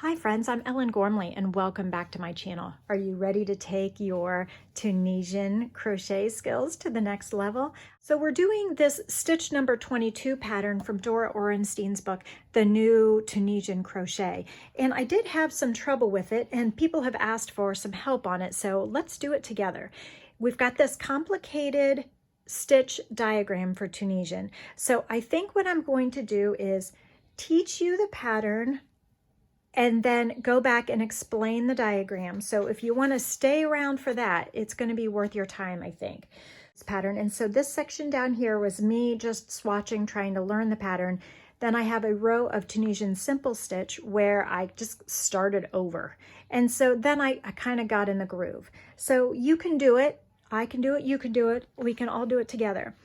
Hi friends, I'm Ellen Gormley and welcome back to my channel. Are you ready to take your Tunisian crochet skills to the next level? So we're doing this stitch number 22 pattern from Dora Orenstein's book, The New Tunisian Crochet. And I did have some trouble with it and people have asked for some help on it, so let's do it together. We've got this complicated stitch diagram for Tunisian. So I think what I'm going to do is teach you the pattern and then go back and explain the diagram. So if you want to stay around for that, it's going to be worth your time, I think. This pattern. And so this section down here was me just swatching, trying to learn the pattern. Then I have a row of Tunisian simple stitch where I just started over. And so then I kind of got in the groove. So you can do it. I can do it. You can do it. We can all do it together.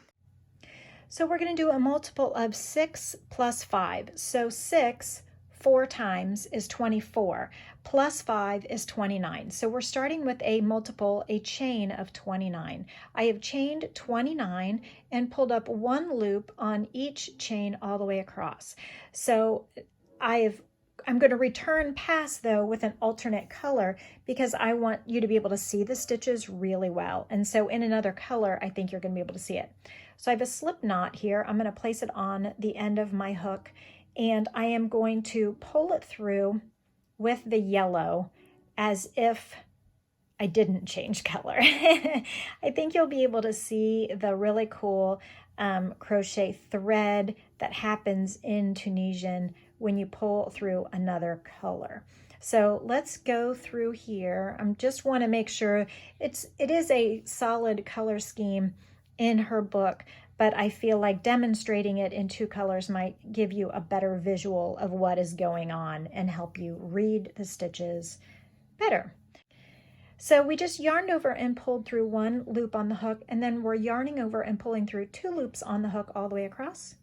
So we're going to do a multiple of 6 plus 5. So 6 4 times is 24, plus 5 is 29. So we're starting with a multiple, a chain of 29. I have chained 29 and pulled up one loop on each chain all the way across. So I'm going to return past though with an alternate color because I want you to be able to see the stitches really well. And so in another color, I think you're going to be able to see it. So I have a slip knot here. I'm going to place it on the end of my hook. And I am going to pull it through with the yellow as if I didn't change color. I think you'll be able to see the really cool crochet thread that happens in Tunisian when you pull through another color. So let's go through here. I just want to make sure it is a solid color scheme in her book, but I feel like demonstrating it in 2 colors might give you a better visual of what is going on and help you read the stitches better. So we just yarned over and pulled through 1 loop on the hook, and then we're yarning over and pulling through 2 loops on the hook all the way across.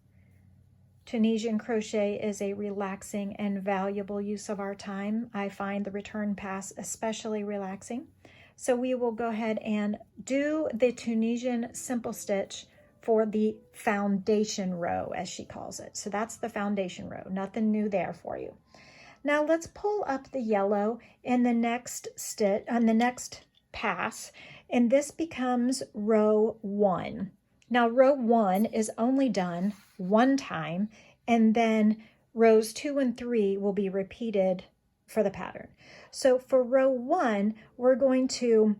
Tunisian crochet is a relaxing and valuable use of our time. I find the return pass especially relaxing. So we will go ahead and do the Tunisian simple stitch for the foundation row, as she calls it. So that's the foundation row, nothing new there for you. Now let's pull up the yellow in the next stitch, on the next pass, and this becomes row 1. Now row 1 is only done 1 time, and then rows 2 and 3 will be repeated for the pattern. So for row 1, we're going to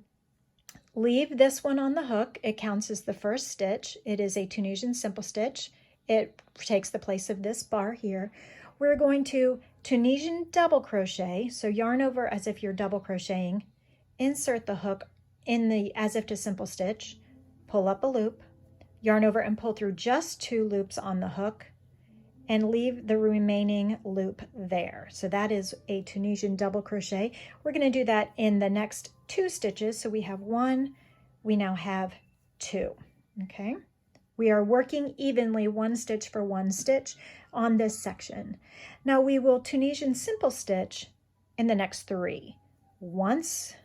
leave this one on the hook. It counts as the first stitch. It is a Tunisian simple stitch. It takes the place of this bar here. We're going to Tunisian double crochet, so yarn over as if you're double crocheting, insert the hook in the as if to simple stitch, pull up a loop, yarn over and pull through just 2 loops on the hook, and leave the remaining loop there. So that is a Tunisian double crochet. We're going to do that in the next 2 stitches. So we have 1, we now have 2. Okay, we are working evenly 1 stitch for 1 stitch on this section. Now we will Tunisian simple stitch in the next 3. Once,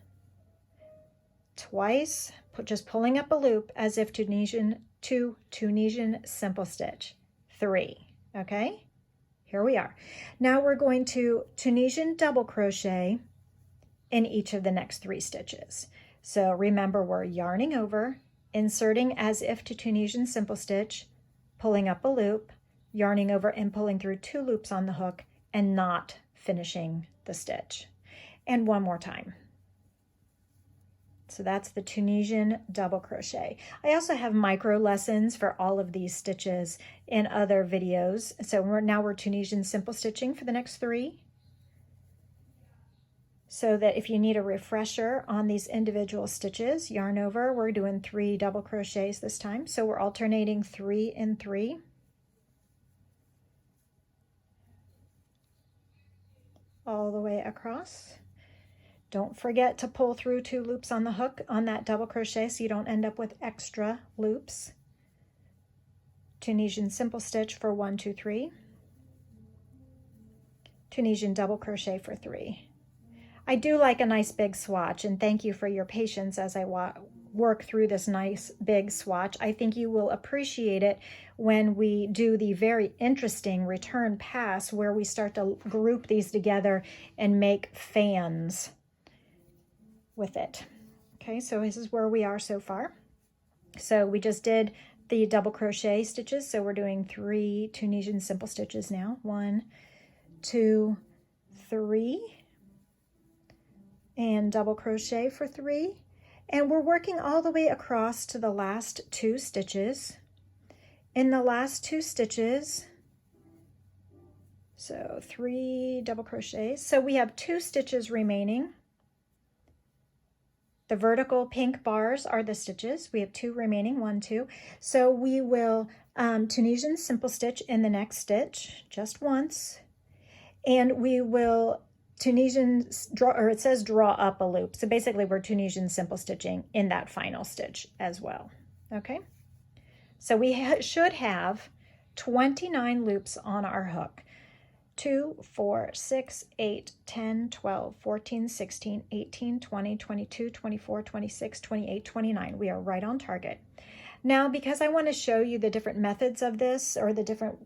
twice, just pulling up a loop as if Tunisian simple stitch, 3. Okay, here we are. Now we're going to Tunisian double crochet in each of the next 3 stitches. So remember, we're yarning over, inserting as if to Tunisian simple stitch, pulling up a loop, yarning over and pulling through 2 loops on the hook, and not finishing the stitch. And 1 more time. So that's the Tunisian double crochet. I also have micro lessons for all of these stitches in other videos. So now we're Tunisian simple stitching for the next 3. So that if you need a refresher on these individual stitches, yarn over, we're doing 3 double crochets this time. So we're alternating 3 and 3. All the way across. Don't forget to pull through 2 loops on the hook on that double crochet so you don't end up with extra loops. Tunisian simple stitch for 1, 2, 3. Tunisian double crochet for 3. I do like a nice big swatch, and thank you for your patience as I work through this nice big swatch. I think you will appreciate it when we do the very interesting return pass where we start to group these together and make fans with it. Okay, so this is where we are so far. So we just did the double crochet stitches, so we're doing 3 Tunisian simple stitches now. 1, 2, 3, and double crochet for 3. And we're working all the way across to the last 2 stitches. In the last 2 stitches, so 3 double crochets. So we have 2 stitches remaining. The vertical pink bars are the stitches. We have 2 remaining, 1, 2. So we will Tunisian simple stitch in the next stitch just once. And we will Tunisian draw, or it says draw up a loop. So basically we're Tunisian simple stitching in that final stitch as well. Okay. So we should have 29 loops on our hook. 2, 4, 6, 8, 10, 12, 14, 16, 18, 20, 22, 24, 26, 28, 29. We are right on target. Now, because I want to show you the different methods of this, or the different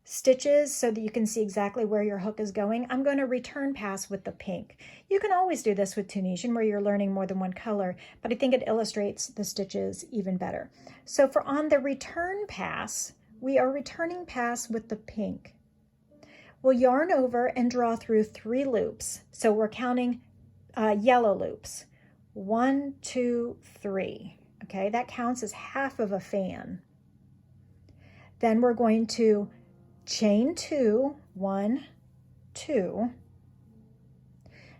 stitches, so that you can see exactly where your hook is going, I'm going to return pass with the pink. You can always do this with Tunisian where you're learning more than one color, but I think it illustrates the stitches even better. So for on the return pass, we are returning pass with the pink. We'll yarn over and draw through 3 loops. So we're counting yellow loops. 1, 2, 3. Okay, that counts as half of a fan. Then we're going to chain 2, 1, 2.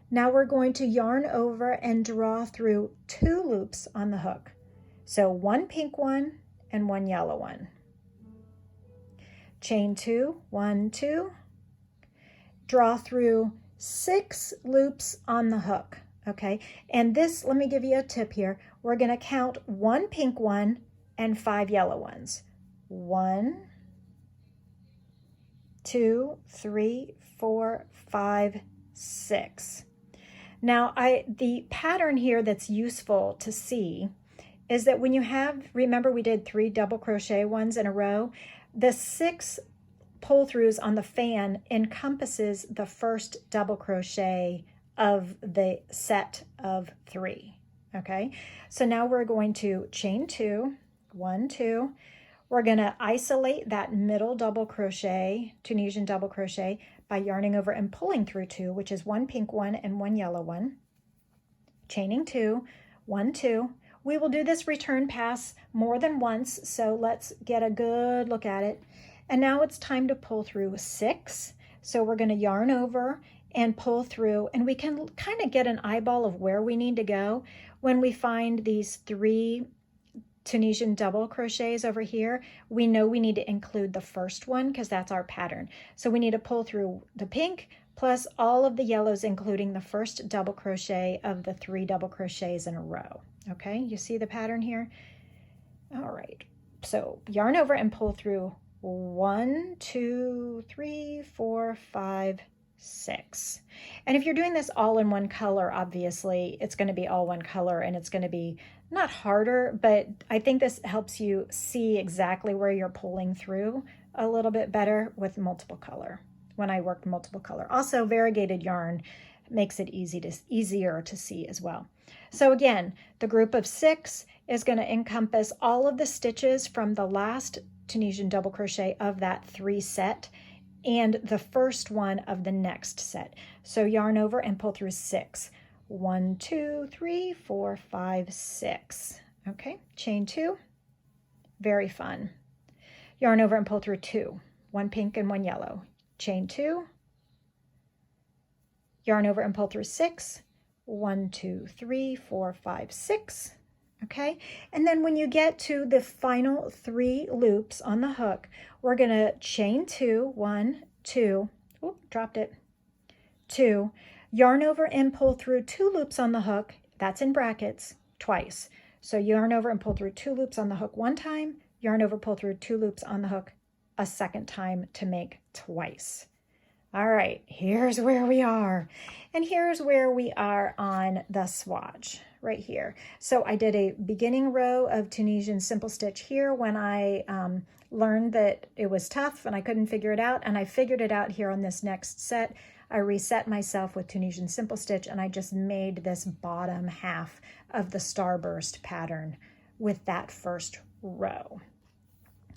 Now we're going to yarn over and draw through 2 loops on the hook. So 1 pink one and 1 yellow one. Chain 2, 1, 2. Draw through 6 loops on the hook, okay? And this, let me give you a tip here. We're going to count 1 pink one and 5 yellow ones. 1, 2, 3, 4, 5, 6. Now, the pattern here that's useful to see is that when you have, remember we did 3 double crochet ones in a row, the 6 pull throughs on the fan encompasses the first double crochet of the set of 3. Okay, so now we're going to chain 2, 1, 2. We're going to isolate that middle double crochet, Tunisian double crochet, by yarning over and pulling through 2, which is 1 pink one and 1 yellow one. Chaining 2, 1, 2. We will do this return pass more than once, so let's get a good look at it. And now it's time to pull through 6. So we're going to yarn over and pull through, and we can kind of get an eyeball of where we need to go when we find these 3 Tunisian double crochets over here. We know we need to include the first one because that's our pattern. So we need to pull through the pink plus all of the yellows, including the first double crochet of the 3 double crochets in a row. Okay, you see the pattern here? All right, so yarn over and pull through 1, 2, 3, 4, 5, 6. And if you're doing this all in one color, obviously it's going to be all one color, and it's going to be not harder, but I think this helps you see exactly where you're pulling through a little bit better with multiple color when I worked multiple color. Also, variegated yarn makes it easier to see as well. So again, the group of 6 is going to encompass all of the stitches from the last Tunisian double crochet of that 3 set and the first one of the next set. So yarn over and pull through 6. 1, 2, 3, 4, 5, 6. Okay, chain 2. Very fun. Yarn over and pull through 2. 1 pink and 1 yellow. Chain 2. Yarn over and pull through 6. 1, 2, 3, 4, 5, 6. Okay, and then when you get to the final 3 loops on the hook, we're going to chain 2, 1, 2, oop, dropped it, 2, yarn over and pull through 2 loops on the hook, that's in brackets, twice. So yarn over and pull through 2 loops on the hook 1 time, yarn over, pull through 2 loops on the hook a 2nd time to make twice. All right, here's where we are. And here's where we are on the swatch, right here. So I did a beginning row of Tunisian simple stitch here when I learned that it was tough and I couldn't figure it out. And I figured it out here on this next set. I reset myself with Tunisian simple stitch and I just made this bottom half of the starburst pattern with that first row.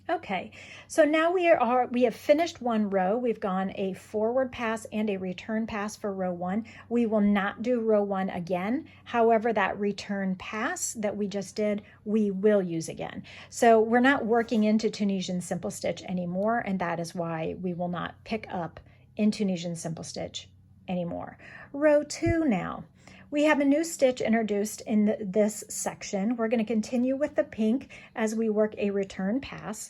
Okay, so now we have finished one row. We've gone a forward pass and a return pass for row 1. We will not do row 1 again. However, that return pass that we just did, we will use again. So we're not working into Tunisian simple stitch anymore, and that is why we will not pick up in Tunisian simple stitch anymore. Row 2 now. We have a new stitch introduced in this section. We're going to continue with the pink as we work a return pass.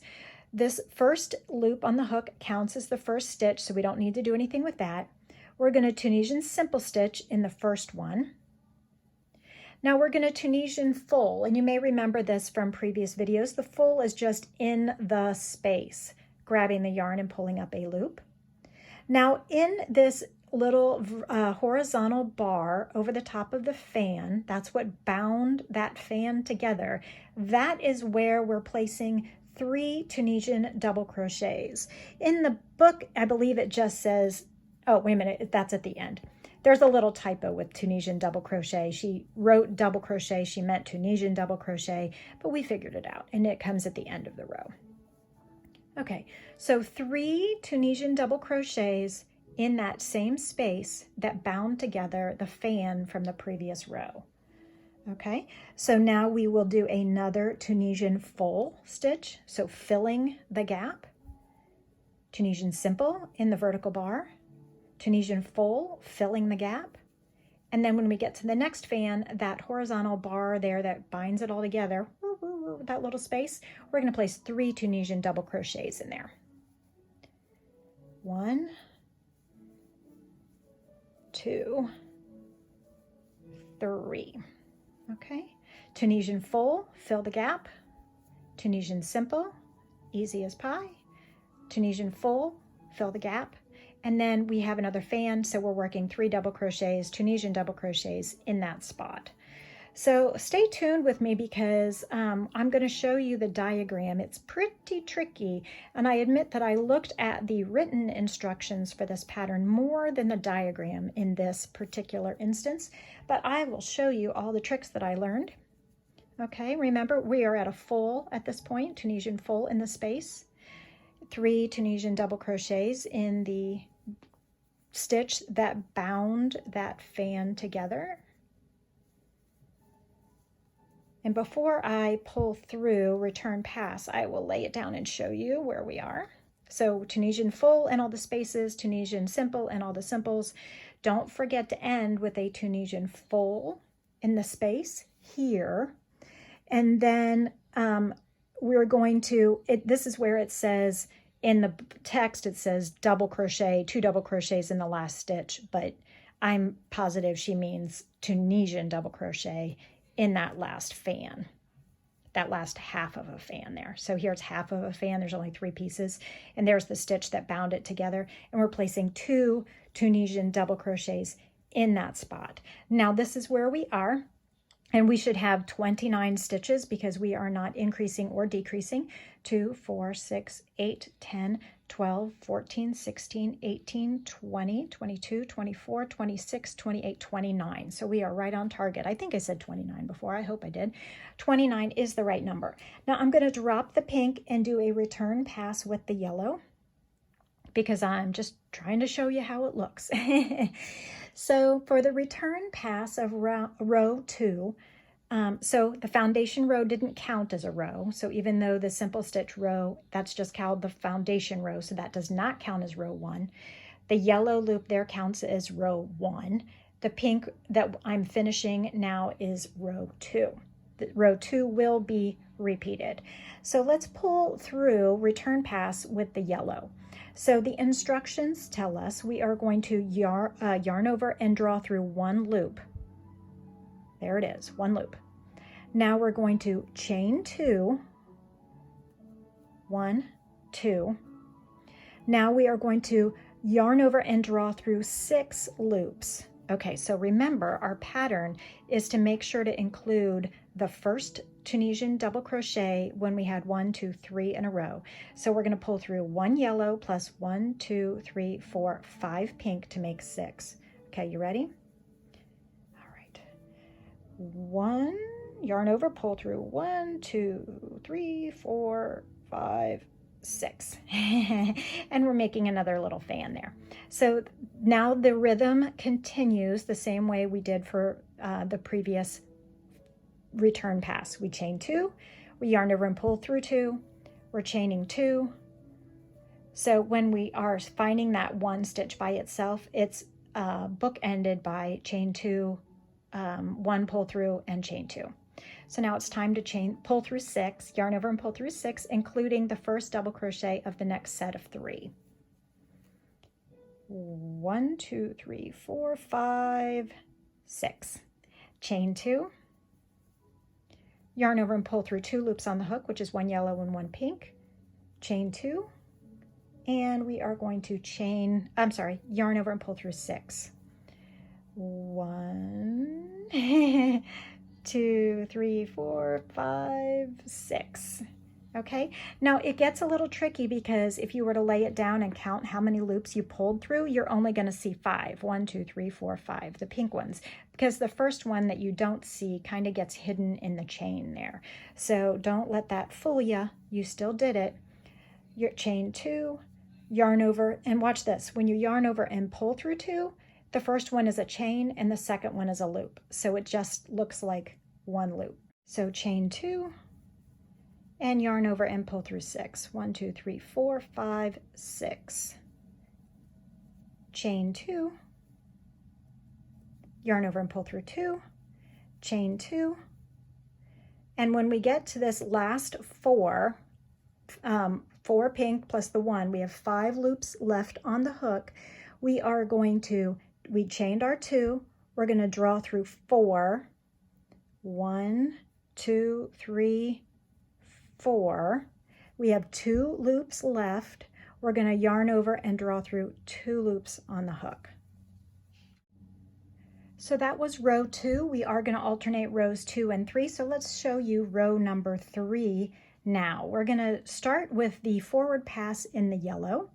This first loop on the hook counts as the first stitch, so we don't need to do anything with that. We're going to Tunisian simple stitch in the first one. Now we're going to Tunisian full, and you may remember this from previous videos. The full is just in the space, grabbing the yarn and pulling up a loop. Now in this little horizontal bar over the top of the fan, that's what bound that fan together. That is where we're placing 3 Tunisian double crochets. In the book, I believe it just says, oh, wait a minute, that's at the end. There's a little typo with Tunisian double crochet. She wrote double crochet, she meant Tunisian double crochet, but we figured it out, and it comes at the end of the row. Okay, so 3 Tunisian double crochets in that same space that bound together the fan from the previous row. Okay, so now we will do another Tunisian full stitch, so filling the gap, Tunisian simple in the vertical bar, Tunisian full, filling the gap, and then when we get to the next fan, that horizontal bar there that binds it all together, that little space, we're going to place 3 Tunisian double crochets in there. 1, 2, 3. Okay, Tunisian full, fill the gap, Tunisian simple, easy as pie, Tunisian full, fill the gap, and then we have another fan, so we're working 3 double crochets, Tunisian double crochets in that spot. So stay tuned with me because I'm going to show you the diagram. It's pretty tricky, and I admit that I looked at the written instructions for this pattern more than the diagram in this particular instance, but I will show you all the tricks that I learned. Okay, remember we are at a full at this point, Tunisian full in the space, 3 Tunisian double crochets in the stitch that bound that fan together. And before I pull through return pass, I will lay it down and show you where we are. So Tunisian full and all the spaces, Tunisian simple and all the simples. Don't forget to end with a Tunisian full in the space here. And then we're going to, this is where it says, in the text it says double crochet, 2 double crochets in the last stitch, but I'm positive she means Tunisian double crochet in that last fan, that last half of a fan there. So here's half of a fan, there's only 3 pieces, and there's the stitch that bound it together, and we're placing 2 Tunisian double crochets in that spot. Now this is where we are, and we should have 29 stitches because we are not increasing or decreasing. 2, 4, 6, 8, 10, 12, 14, 16, 18, 20, 22, 24, 26, 28, 29. So we are right on target. I think I said 29 before. I hope I did. 29 is the right number. Now I'm going to drop the pink and do a return pass with the yellow because I'm just trying to show you how it looks. So for the return pass of row 2, so the foundation row didn't count as a row. So even though the simple stitch row, that's just called the foundation row. So that does not count as row 1. The yellow loop there counts as row 1. The pink that I'm finishing now is row 2. The row 2 will be repeated. So let's pull through return pass with the yellow. So the instructions tell us we are going to yarn over and draw through 1 loop. There it is, 1 loop. Now we're going to chain 2, 1, 2. Now we are going to yarn over and draw through 6 loops. Okay, so remember our pattern is to make sure to include the first Tunisian double crochet when we had 1, 2, 3 in a row. So we're going to pull through 1 yellow plus 1, 2, 3, 4, 5 pink to make 6. Okay, you ready? All right. 1, yarn over, pull through 1, 2, 3, 4, 5, 6. And we're making another little fan there. So now the rhythm continues the same way we did for the previous return pass. We chain 2, we yarn over and pull through 2, we're chaining 2. So when we are finding that one stitch by itself, it's bookended by chain 2, 1 pull through, and chain 2. So now it's time to pull through 6, yarn over and pull through 6, including the first double crochet of the next set of 3. 1, 2, 3, 4, 5, 6. Chain 2, yarn over and pull through 2 loops on the hook, which is 1 yellow and 1 pink. Chain 2, and we are going to yarn over and pull through 6. 1, 2, 3, 4, 5, 6. Okay, now it gets a little tricky because if you were to lay it down and count how many loops you pulled through, you're only going to see 5. 1, 2, 3, 4, 5, the pink ones, because the first one that you don't see kind of gets hidden in the chain there. So don't let that fool you. You still did it. Your chain 2, yarn over, and watch this. When you yarn over and pull through 2, the first one is a chain and the second one is a loop. So it just looks like one loop. So chain 2, and yarn over and pull through 6. 1, 2, 3, 4, 5, 6. Chain 2, yarn over and pull through 2, chain 2. And when we get to this last 4, 4 pink plus the 1, we have 5 loops left on the hook. We chained our 2, we're going to draw through 4. 1, 2, 3, 4. We have 2 loops left. We're going to yarn over and draw through 2 loops on the hook. So that was row 2. We are going to alternate rows 2 and 3. So let's show you row number 3 now. We're going to start with the forward pass in the yellow.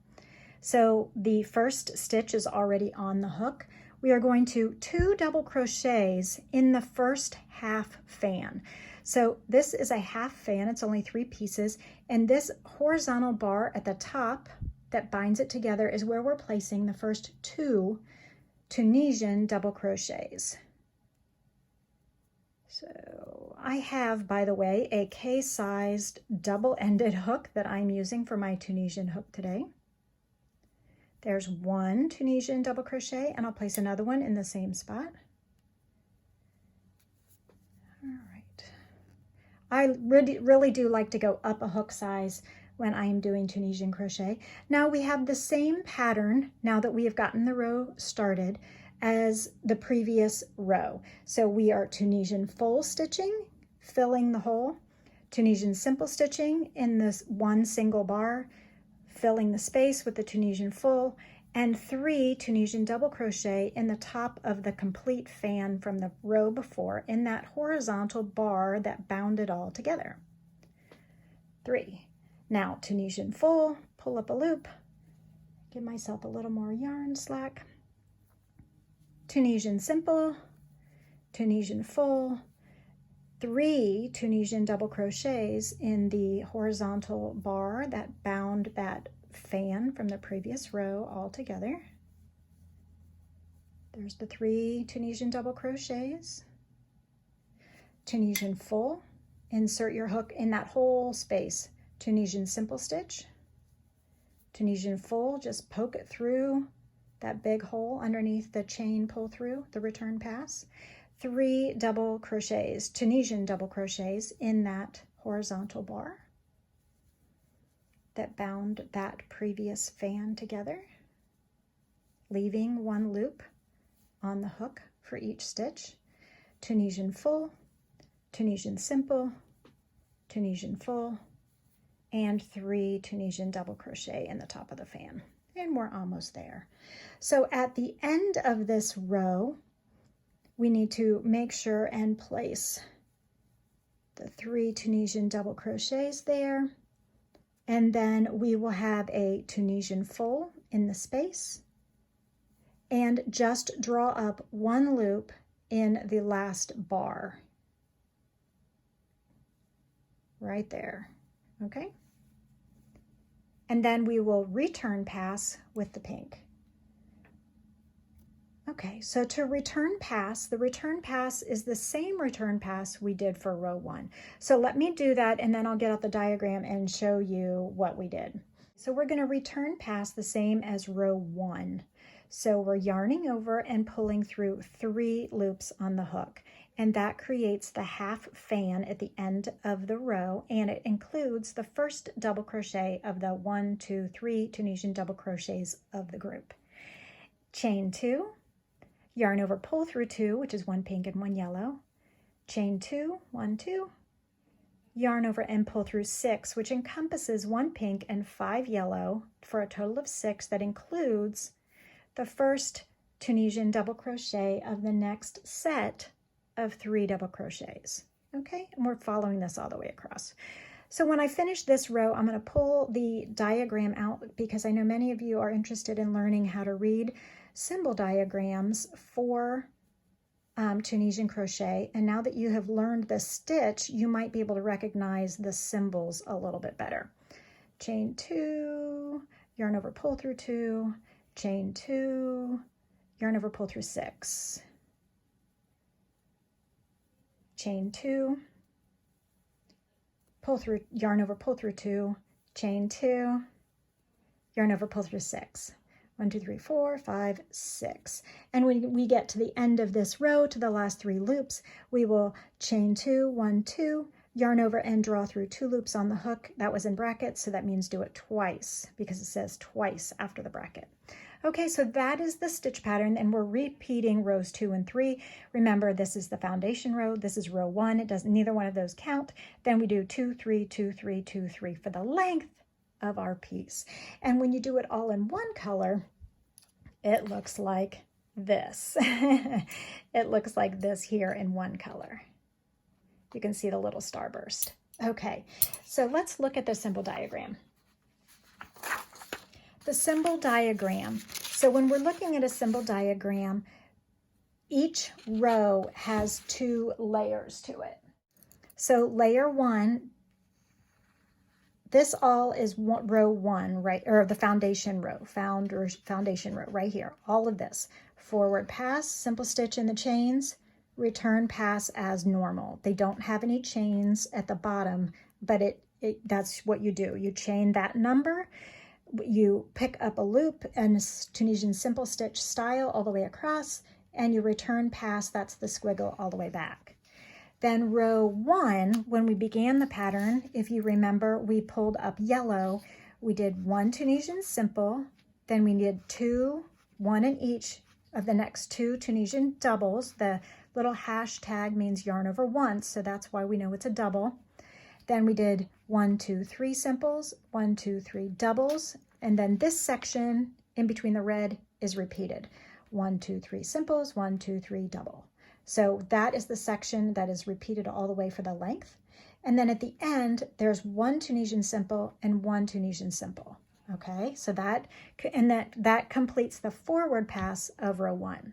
So the first stitch is already on the hook. We are going to 2 double crochets in the first half fan. So this is a half fan, it's only 3 pieces, and this horizontal bar at the top that binds it together is where we're placing the first 2 Tunisian double crochets. So I have, by the way, a case-sized double-ended hook that I'm using for my Tunisian hook today. There's 1 Tunisian double crochet, and I'll place another one in the same spot. All right. I really do like to go up a hook size when I am doing Tunisian crochet. Now we have the same pattern, now that we have gotten the row started, as the previous row. So we are Tunisian full stitching, filling the hole, Tunisian simple stitching in this 1 single bar, filling the space with the Tunisian full, and 3 Tunisian double crochet in the top of the complete fan from the row before in that horizontal bar that bound it all together. 3. Now Tunisian full, pull up a loop, give myself a little more yarn slack, Tunisian simple, Tunisian full, 3 Tunisian double crochets in the horizontal bar that bound that fan from the previous row all together. There's the 3 Tunisian double crochets. Tunisian full, insert your hook in that whole space. Tunisian simple stitch. Tunisian full, just poke it through that big hole underneath the chain pull through, the return pass. 3 double crochets, Tunisian double crochets in that horizontal bar that bound that previous fan together, leaving 1 loop on the hook for each stitch. Tunisian full, Tunisian simple, Tunisian full, and 3 Tunisian double crochet in the top of the fan. And we're almost there. So at the end of this row, we need to make sure and place the 3 Tunisian double crochets there. And then we will have a Tunisian full in the space. And just draw up 1 loop in the last bar. Right there, okay? And then we will return pass with the pink. Okay, so to return pass, the return pass is the same return pass we did for row 1. So let me do that and then I'll get out the diagram and show you what we did. So we're going to return pass the same as row 1. So we're yarning over and pulling through 3 loops on the hook, and that creates the half fan at the end of the row, and it includes the first double crochet of the 1, 2, 3 Tunisian double crochets of the group. Chain 2, yarn over, pull through 2, which is 1 pink and 1 yellow, chain 2, 1, 2, yarn over and pull through 6, which encompasses 1 pink and 5 yellow for a total of 6 that includes the first Tunisian double crochet of the next set of 3 double crochets. Okay, and we're following this all the way across. So when I finish this row, I'm going to pull the diagram out because I know many of you are interested in learning how to read symbol diagrams for Tunisian crochet. And now that you have learned the stitch, you might be able to recognize the symbols a little bit better. Chain 2, yarn over, pull through 2, chain 2, yarn over, pull through 6, chain 2, pull through, yarn over, pull through 2, chain 2, yarn over, pull through 6. 1, 2, 3, 4, 5, 6. And when we get to the end of this row, to the last 3 loops, we will chain 2, 1, 2, yarn over and draw through 2 loops on the hook. That was in brackets, so that means do it twice because it says twice after the bracket. Okay, so that is the stitch pattern, and we're repeating rows 2 and 3. Remember, this is the foundation row. This is row 1. It doesn't, neither one of those count. Then we do 2, 3, 2, 3, 2, 3 for the length of our piece. And when you do it all in one color, it looks like this. It looks like this here in one color. You can see the little starburst. Okay, so let's look at the symbol diagram. The symbol diagram. So when we're looking at a symbol diagram, each row has 2 layers to it. So layer 1, this all is row 1, right, or the foundation row, foundation row right here. All of this. Forward pass, simple stitch in the chains, return pass as normal. They don't have any chains at the bottom, but that's what you do. You chain that number, you pick up a loop and Tunisian simple stitch style all the way across, and you return pass, that's the squiggle all the way back. Then row 1, when we began the pattern, if you remember, we pulled up yellow. We did 1 Tunisian simple, then we did 2, 1 in each of the next 2 Tunisian doubles. The little hashtag means yarn over once, so that's why we know it's a double. Then we did 1, 2, 3 simples, 1, 2, 3 doubles, and then this section in between the red is repeated. 1, 2, 3 simples, 1, 2, 3 double. So that is the section that is repeated all the way for the length. And then at the end, there's 1 Tunisian simple and 1 Tunisian simple. Okay, so that completes the forward pass of row 1.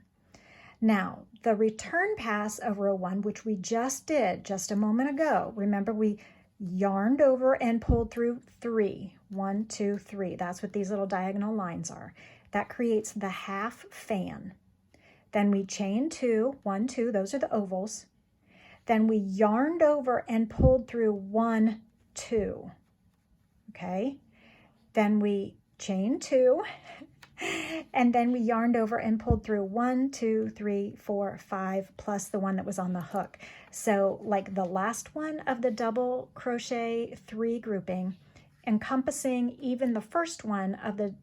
Now, the return pass of row 1, which we just did just a moment ago, remember we yarned over and pulled through 3. 1, 2, 3. That's what these little diagonal lines are. That creates the half fan. Then we chain 2, 1, 2, those are the ovals. Then we yarned over and pulled through 1, 2. Okay, then we chain 2, and then we yarned over and pulled through 1, 2, 3, 4, 5, plus the one that was on the hook. So like the last one of the double crochet 3 grouping, encompassing even the first one of the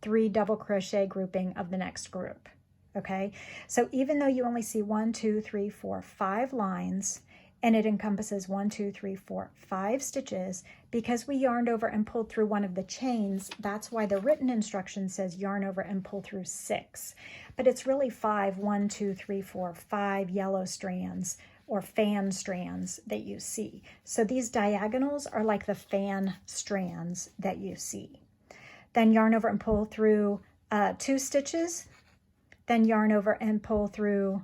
3 double crochet grouping of the next group. Okay, so even though you only see 1, 2, 3, 4, 5 lines, and it encompasses 1, 2, 3, 4, 5 stitches. Because we yarned over and pulled through one of the chains, that's why the written instruction says yarn over and pull through 6. But it's really 5, 1, 2, 3, 4, 5 yellow strands or fan strands that you see. So these diagonals are like the fan strands that you see. Then yarn over and pull through 2 stitches, then yarn over and pull through,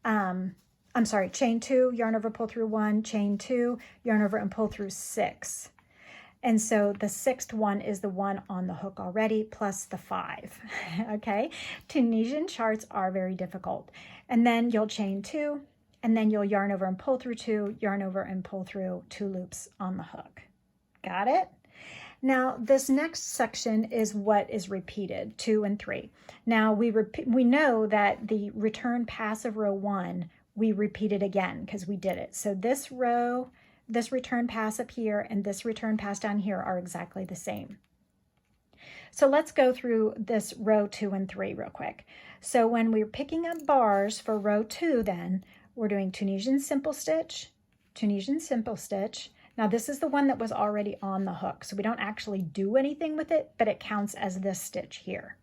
chain 2, yarn over, pull through 1, chain 2, yarn over and pull through 6. And so the 6th one is the one on the hook already, plus the 5, okay? Tunisian charts are very difficult. And then you'll chain 2, and then you'll yarn over and pull through 2, yarn over and pull through 2 loops on the hook. Got it? Now, this next section is what is repeated, 2 and 3. Now, we know that the return pass of row 1, we repeat it again because we did it. So this row, this return pass up here, and this return pass down here are exactly the same. So let's go through this row 2 and 3 real quick. So when we're picking up bars for row 2, then we're doing Tunisian simple stitch, Tunisian simple stitch. Now this is the one that was already on the hook, so we don't actually do anything with it, but it counts as this stitch here.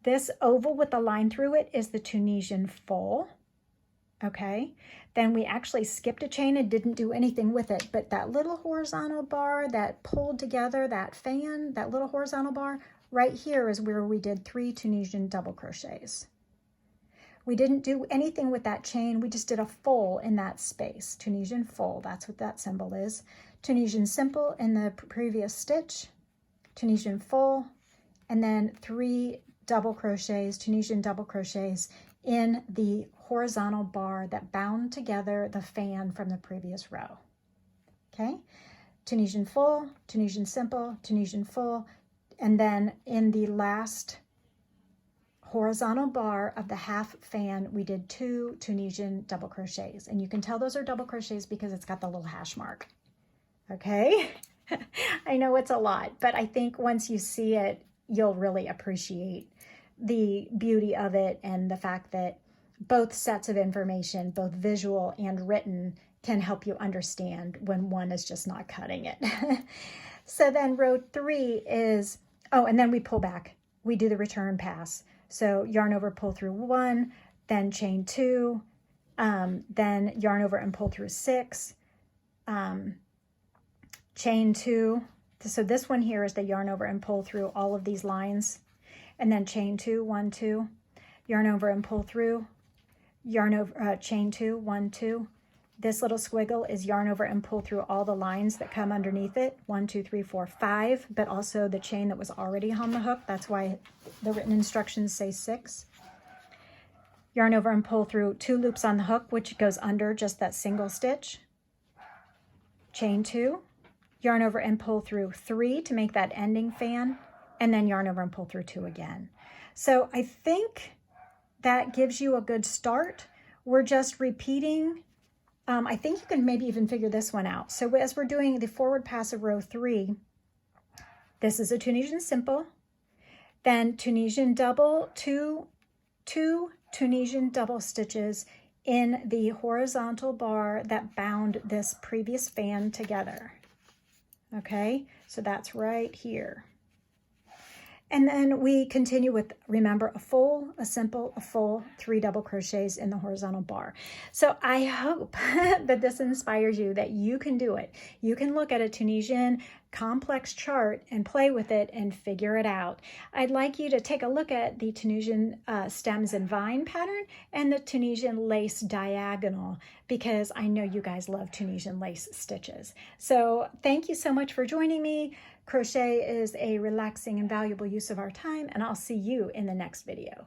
This oval with the line through it is the Tunisian full, okay? Then we actually skipped a chain and didn't do anything with it, but that little horizontal bar that pulled together, that fan, that little horizontal bar, right here is where we did 3 Tunisian double crochets. We didn't do anything with that chain. We just did a full in that space. Tunisian full, that's what that symbol is. Tunisian simple in the previous stitch, Tunisian full, and then 3 double crochets, Tunisian double crochets in the horizontal bar that bound together the fan from the previous row. Okay? Tunisian full, Tunisian simple, Tunisian full, and then in the last horizontal bar of the half fan, we did 2 Tunisian double crochets. And you can tell those are double crochets because it's got the little hash mark. Okay? I know it's a lot, but I think once you see it, you'll really appreciate the beauty of it and the fact that both sets of information, both visual and written, can help you understand when one is just not cutting it. So then row 3 is, oh, and then we pull back. We do the return pass. So yarn over, pull through 1, then chain 2, then yarn over and pull through 6, chain 2. So this one here is the yarn over and pull through all of these lines, and then chain 2, 1, 2, yarn over and pull through, yarn over, chain 2, 1, 2. This little squiggle is yarn over and pull through all the lines that come underneath it, 1, 2, 3, 4, 5, but also the chain that was already on the hook. That's why the written instructions say 6. Yarn over and pull through 2 loops on the hook, which goes under just that single stitch. Chain 2, yarn over and pull through 3 to make that ending fan, and then yarn over and pull through 2 again. So I think that gives you a good start. We're just repeating. I think you can maybe even figure this one out. So as we're doing the forward pass of row 3, this is a Tunisian simple, then Tunisian double, 2 Tunisian double stitches in the horizontal bar that bound this previous fan together. Okay, so that's right here. And then we continue with, remember, a full, a simple, a full, 3 double crochets in the horizontal bar. So I hope that this inspires you, that you can do it. You can look at a Tunisian complex chart and play with it and figure it out. I'd like you to take a look at the Tunisian stems and vine pattern and the Tunisian lace diagonal, because I know you guys love Tunisian lace stitches. So thank you so much for joining me. Crochet is a relaxing and valuable use of our time, and I'll see you in the next video.